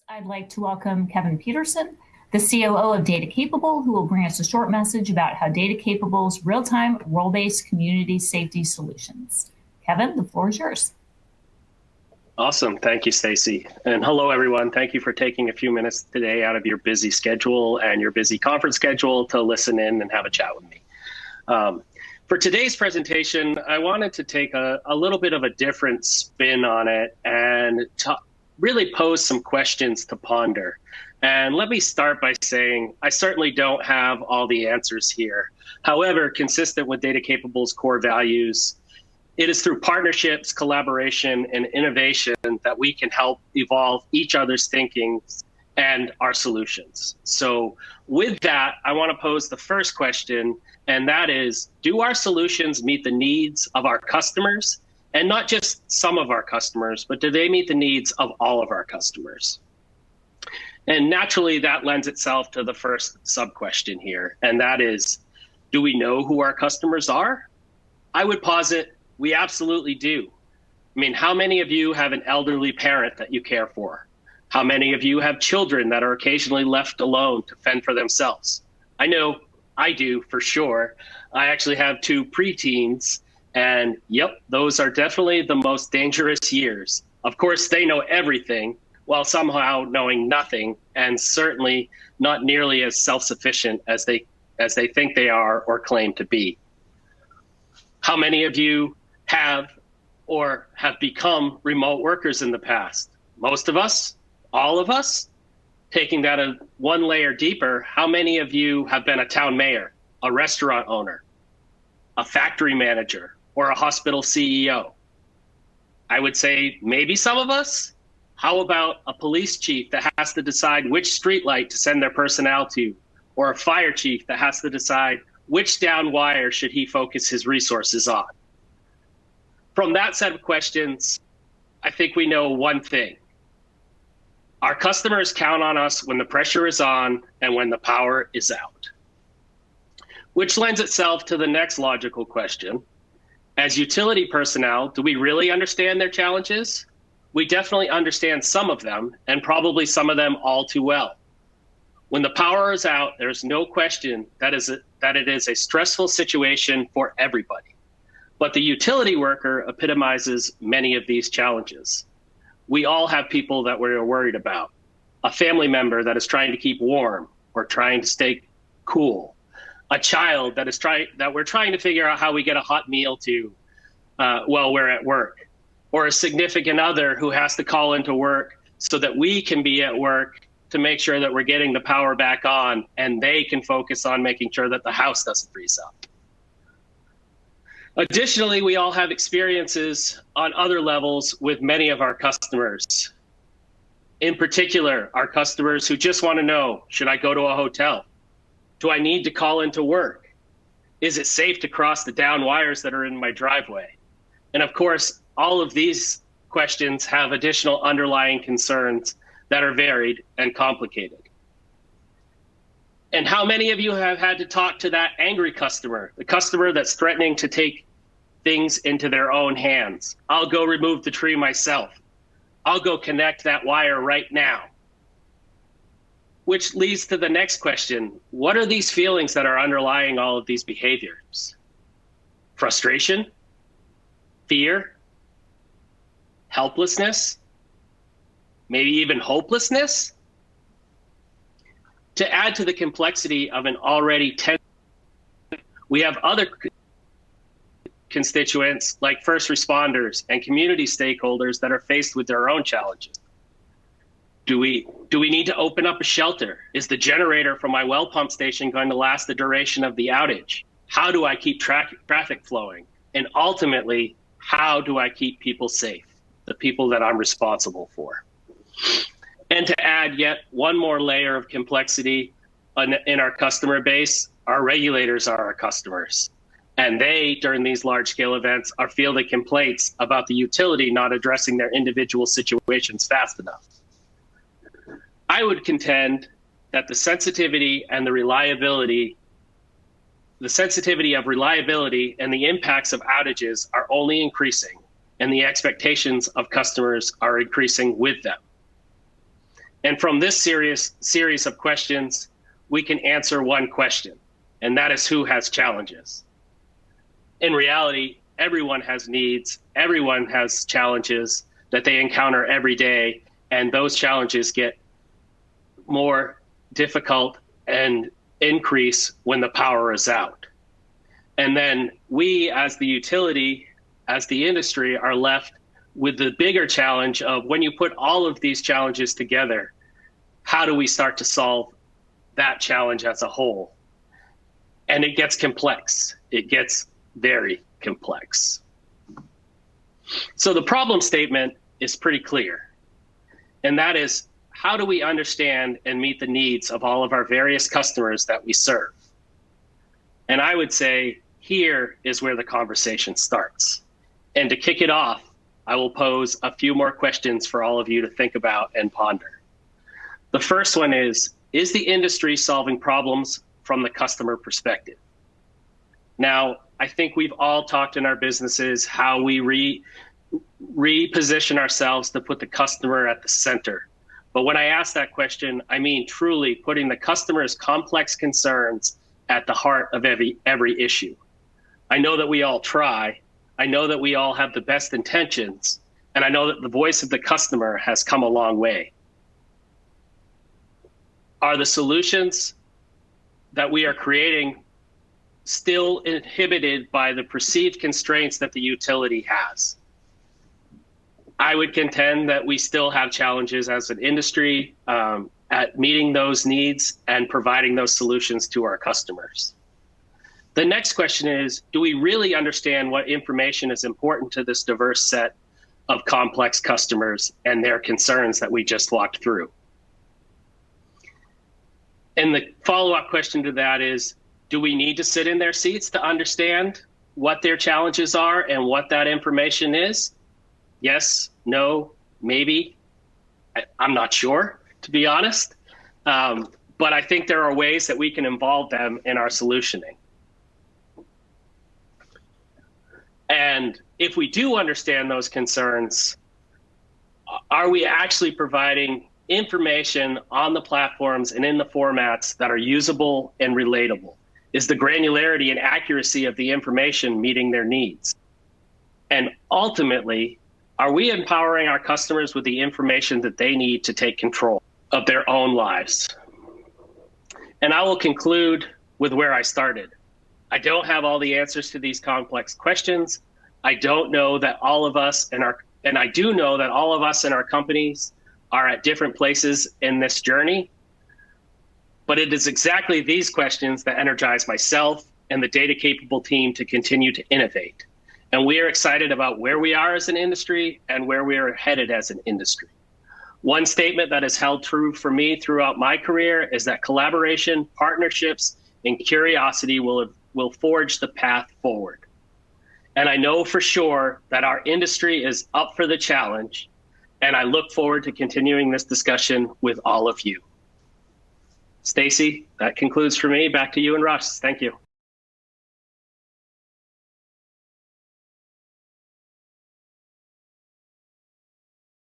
I'd like to welcome Kevin Peterson, the COO of DataCapable, who will bring us a short message about how DataCapable's real-time, role-based community safety solutions. Kevin, the floor is yours. Awesome. Thank you, Stacy. And hello, everyone. Thank you for taking a few minutes today out of your busy schedule and your busy conference schedule to listen in and have a chat with me. For today's presentation, I wanted to take a little bit of a different spin on it and really pose some questions to ponder. And let me start by saying I certainly don't have all the answers here. However, consistent with DataCapable's core values, it is through partnerships, collaboration, and innovation that we can help evolve each other's thinking and our solutions. So with that, I want to pose the first question, and that is, do our solutions meet the needs of our customers? And not just some of our customers, but do they meet the needs of all of our customers? And naturally, that lends itself to the first sub-question here, and that is, do we know who our customers are? I would posit we absolutely do. I mean, how many of you have an elderly parent that you care for? How many of you have children that are occasionally left alone to fend for themselves? I know I do for sure. I actually have 2 preteens, and yep, those are definitely the most dangerous years. Of course, they know everything while somehow knowing nothing, and certainly not nearly as self-sufficient as they think they are or claim to be. How many of you have or have become remote workers in the past? Most of us, all of us. Taking that one layer deeper, how many of you have been a town mayor, a restaurant owner, a factory manager, or a hospital CEO? I would say maybe some of us. How about a police chief that has to decide which streetlight to send their personnel to, or a fire chief that has to decide which down wire should he focus his resources on? From that set of questions, I think we know one thing. Our customers count on us when the pressure is on and when the power is out. Which lends itself to the next logical question. As utility personnel, do we really understand their challenges? We definitely understand some of them, and probably some of them all too well. When the power is out, there's no question that it is a stressful situation for everybody. But the utility worker epitomizes many of these challenges. We all have people that we're worried about. A family member that is trying to keep warm or trying to stay cool. A child that we're trying to figure out how we get a hot meal to while we're at work. Or a significant other who has to call into work so that we can be at work to make sure that we're getting the power back on and they can focus on making sure that the house doesn't freeze up. Additionally, we all have experiences on other levels with many of our customers. In particular, our customers who just want to know, should I go to a hotel? Do I need to call into work? Is it safe to cross the down wires that are in my driveway? And of course, all of these questions have additional underlying concerns that are varied and complicated. And how many of you have had to talk to that angry customer, the customer that's threatening to take things into their own hands? I'll go remove the tree myself. I'll go connect that wire right now. Which leads to the next question. What are these feelings that are underlying all of these behaviors? Frustration? Fear? Helplessness? Maybe even hopelessness? To add to the complexity of an already tense, we have other constituents like first responders and community stakeholders that are faced with their own challenges. Do we need to open up a shelter? Is the generator from my well pump station going to last the duration of the outage? How do I keep traffic flowing? And ultimately, how do I keep people safe, the people that I'm responsible for? And to add yet one more layer of complexity in our customer base, our regulators are our customers. And they, during these large-scale events, are fielding complaints about the utility not addressing their individual situations fast enough. I would contend that the sensitivity of reliability and the impacts of outages are only increasing, and the expectations of customers are increasing with them. And from this series of questions, we can answer one question, and that is who has challenges. In reality, everyone has needs, everyone has challenges that they encounter every day, and those challenges get more difficult and increase when the power is out. And then we, as the utility, as the industry, are left with the bigger challenge of when you put all of these challenges together, how do we start to solve that challenge as a whole? And it gets complex. It gets very complex. So the problem statement is pretty clear. And that is, how do we understand and meet the needs of all of our various customers that we serve? And I would say here is where the conversation starts. And to kick it off, I will pose a few more questions for all of you to think about and ponder. The first one is the industry solving problems from the customer perspective? Now, I think we've all talked in our businesses how we reposition ourselves to put the customer at the center. But when I ask that question, I mean truly putting the customer's complex concerns at the heart of every issue. I know that we all try. I know that we all have the best intentions. And I know that the voice of the customer has come a long way. Are the solutions that we are creating still inhibited by the perceived constraints that the utility has? I would contend that we still have challenges as an industry at meeting those needs and providing those solutions to our customers. The next question is, do we really understand what information is important to this diverse set of complex customers and their concerns that we just walked through? And the follow-up question to that is, do we need to sit in their seats to understand what their challenges are and what that information is? Yes, no, maybe. I'm not sure, to be honest. But I think there are ways that we can involve them in our solutioning. And if we do understand those concerns, are we actually providing information on the platforms and in the formats that are usable and relatable? Is the granularity and accuracy of the information meeting their needs? And ultimately, are we empowering our customers with the information that they need to take control of their own lives? And I will conclude with where I started. I don't have all the answers to these complex questions. I don't know that all of us and I do know that all of us in our companies are at different places in this journey. But it is exactly these questions that energize myself and the DataCapable team to continue to innovate. And we are excited about where we are as an industry and where we are headed as an industry. One statement that has held true for me throughout my career is that collaboration, partnerships, and curiosity will forge the path forward. And I know for sure that our industry is up for the challenge, and I look forward to continuing this discussion with all of you. Stacy, that concludes for me. Back to you and Russ. Thank you.